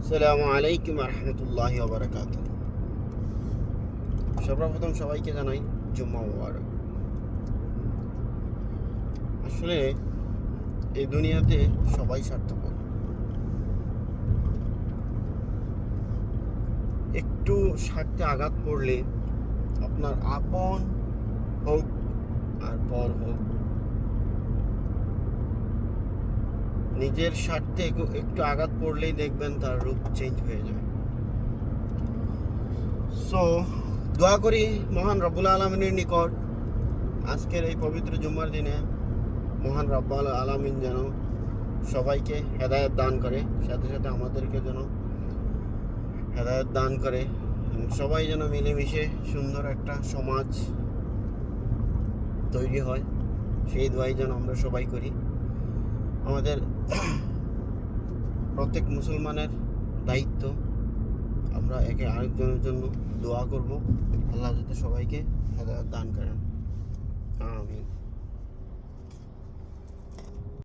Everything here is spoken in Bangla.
আসসালামু আলাইকুম রহমতুল্লাহি ওয়া বারাকাতুহু। সর্বপ্রথম সবাইকে জানাই জুম্মা মুবারক। আসলে এই দুনিয়াতে সবাই স্বার্থপর। একটু স্বার্থে আঘাত পড়লে আপনার আপন হোক আর পর হোক, নিজের স্বার্থে একটু আঘাত পড়লেই দেখবেন তার রূপ চেঞ্জ হয়ে যায়। সো দোয়া করি মহান রব্বুল আলামিনের নিকট আজকের এই পবিত্র জুম্মার দিনে মহান রব্বুল আলামিন যেন সবাইকে হেদায়েত দান করে, সাথে সাথে আমাদেরকে যেন হেদায়েত দান করে। সবাই যেন মিলেমিশে সুন্দর একটা সমাজ তৈরি হয়, সেই দোয়াই যেন আমরা সবাই করি। আমাদের প্রত্যেক মুসলমানের দায়িত্ব আমরা একে আরেকজনের জন্য দোয়া করব, আল্লাহ যাতে সবাইকে হেদায়েত দান করেন। আমিন।